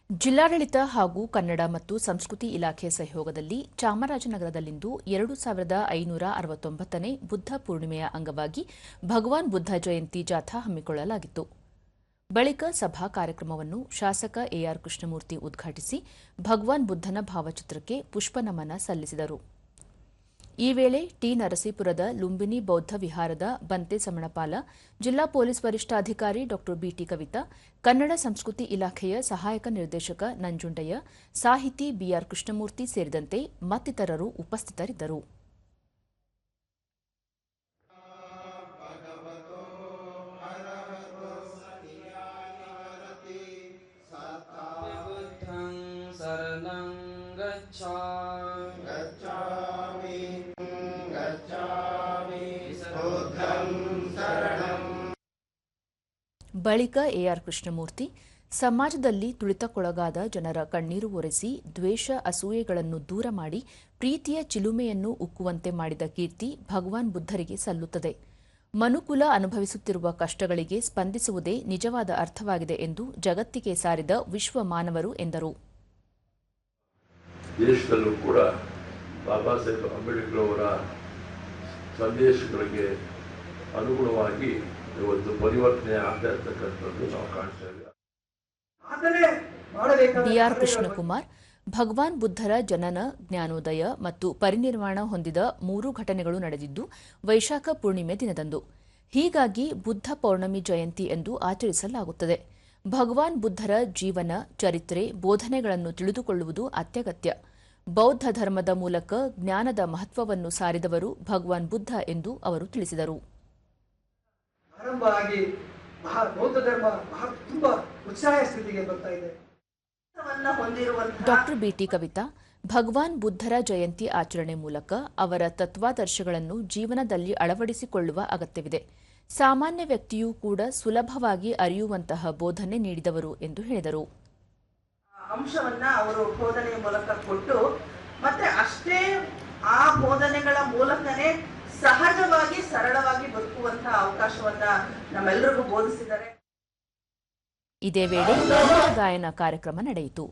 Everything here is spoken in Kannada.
ಜಿಲ್ಲಾಡಳಿತ ಹಾಗೂ ಕನ್ನಡ ಮತ್ತು ಸಂಸ್ಕೃತಿ ಇಲಾಖೆ ಸಹಯೋಗದಲ್ಲಿ ಚಾಮರಾಜನಗರದಲ್ಲಿಂದು 2569ನೇ ಬುದ್ಧ ಪೂರ್ಣಿಮೆಯ ಅಂಗವಾಗಿ ಭಗವಾನ್ ಬುದ್ಧ ಜಯಂತಿ ಜಾಥಾ ಹಮ್ಮಿಕೊಳ್ಳಲಾಗಿತ್ತು. ಬಳಿಕ ಸಭಾ ಕಾರ್ಯಕ್ರಮವನ್ನು ಶಾಸಕ ಎಆರ್ ಕೃಷ್ಣಮೂರ್ತಿ ಉದ್ಘಾಟಿಸಿ ಭಗವಾನ್ ಬುದ್ಧನ ಭಾವಚಿತ್ರಕ್ಕೆ ಪುಷ್ಪನಮನ ಸಲ್ಲಿಸಿದರು. ಈ ವೇಳೆ ಟಿ ನರಸೀಪುರದ ಲುಂಬಿನಿ ಬೌದ್ಧ ವಿಹಾರದ ಬಂತೆ ಸಮಣಪಾಲ, ಜಿಲ್ಲಾ ಪೊಲೀಸ್ ವರಿಷ್ಠಾಧಿಕಾರಿ ಡಾ ಬಿಟಿ ಕವಿತಾ, ಕನ್ನಡ ಸಂಸ್ಕೃತಿ ಇಲಾಖೆಯ ಸಹಾಯಕ ನಿರ್ದೇಶಕ ನಂಜುಂಡಯ್ಯ, ಸಾಹಿತಿ ಬಿಆರ್ ಕೃಷ್ಣಮೂರ್ತಿ ಸೇರಿದಂತೆ ಮತ್ತಿತರರು ಉಪಸ್ಥಿತರಿದ್ದರು. ಬಳಿಕ ಎಆರ್ ಕೃಷ್ಣಮೂರ್ತಿ, ಸಮಾಜದಲ್ಲಿ ತುಳಿತಕ್ಕೊಳಗಾದ ಜನರ ಕಣ್ಣೀರು ಒರೆಸಿ ದ್ವೇಷ ಅಸೂಯೆಗಳನ್ನು ದೂರ ಮಾಡಿ ಪ್ರೀತಿಯ ಚಿಲುಮೆಯನ್ನು ಉಕ್ಕುವಂತೆ ಮಾಡಿದ ಕೀರ್ತಿ ಭಗವಾನ್ ಬುದ್ಧರಿಗೆ ಸಲ್ಲುತ್ತದೆ. ಮನುಕುಲ ಅನುಭವಿಸುತ್ತಿರುವ ಕಷ್ಟಗಳಿಗೆ ಸ್ಪಂದಿಸುವುದೇ ನಿಜವಾದ ಅರ್ಥವಾಗಿದೆ ಎಂದು ಜಗತ್ತಿಗೆ ಸಾರಿದ ವಿಶ್ವ ಮಾನವರು ಎಂದರು. ದೇಶದಲ್ಲೂ ಕೂಡ ಬಾಬಾ ಸಾಹೇಬ್ ಅಂಬೇಡ್ಕರ್ ಅವರ ಸಂದೇಶಗಳಿಗೆ ಅನುಗುಣವಾಗಿ ಇವತ್ತು ಪರಿವರ್ತನೆ ಆಗ್ತಾ ಇರ್ತಕ್ಕಂಥದ್ದು ನಾವು ಕಾಣ್ತೇವೆ. ಬಿಆರ್ ಕೃಷ್ಣಕುಮಾರ್, ಭಗವಾನ್ ಬುದ್ಧರ ಜನನ, ಜ್ಞಾನೋದಯ ಮತ್ತು ಪರಿನಿರ್ವಾಣ ಹೊಂದಿದ 3 ಘಟನೆಗಳು ನಡೆದಿದ್ದು ವೈಶಾಖ ಪೂರ್ಣಿಮೆ ದಿನದಂದು. ಹೀಗಾಗಿ ಬುದ್ಧ ಪೌರ್ಣಮಿ ಜಯಂತಿ ಎಂದು ಆಚರಿಸಲಾಗುತ್ತದೆ. ಭಗವಾನ್ ಬುದ್ಧರ ಜೀವನ, ಚರಿತ್ರೆ, ಬೋಧನೆಗಳನ್ನು ತಿಳಿದುಕೊಳ್ಳುವುದು ಅತ್ಯಗತ್ಯ. ಬೌದ್ಧ ಧರ್ಮದ ಮೂಲಕ ಜ್ಞಾನದ ಮಹತ್ವವನ್ನು ಸಾರಿದವರು ಭಗವಾನ್ ಬುದ್ಧ ಎಂದು ಅವರು ತಿಳಿಸಿದರು. ಡಾ ಬಿಟಿ ಕವಿತಾ, ಭಗವಾನ್ ಬುದ್ಧರ ಜಯಂತಿ ಆಚರಣೆ ಮೂಲಕ ಅವರ ತತ್ವಾದರ್ಶಗಳನ್ನು ಜೀವನದಲ್ಲಿ ಅಳವಡಿಸಿಕೊಳ್ಳುವ ಅಗತ್ಯವಿದೆ. ಸಾಮಾನ್ಯ ವ್ಯಕ್ತಿಯೂ ಕೂಡ ಸುಲಭವಾಗಿ ಅರಿಯುವಂತಹ ಬೋಧನೆ ನೀಡಿದವರು ಎಂದು ಹೇಳಿದರು. ಅಂಶವನ್ನ ಅವರು ಬೋಧನೆಯ ಮೂಲಕ ಕೊಟ್ಟು ಮತ್ತೆ ಅಷ್ಟೇ ಆ ಬೋಧನೆಗಳ ಮೂಲಕನೇ ಸಹಜವಾಗಿ ಸರಳವಾಗಿ ಬದುಕುವಂತಹ ಅವಕಾಶವನ್ನ ನಮ್ಮೆಲ್ಲರಿಗೂ ಬೋಧಿಸಿದ್ದಾರೆ. ಇದೇ ವೇಳೆ ಗಾಯನ ಕಾರ್ಯಕ್ರಮ ನಡೆಯಿತು.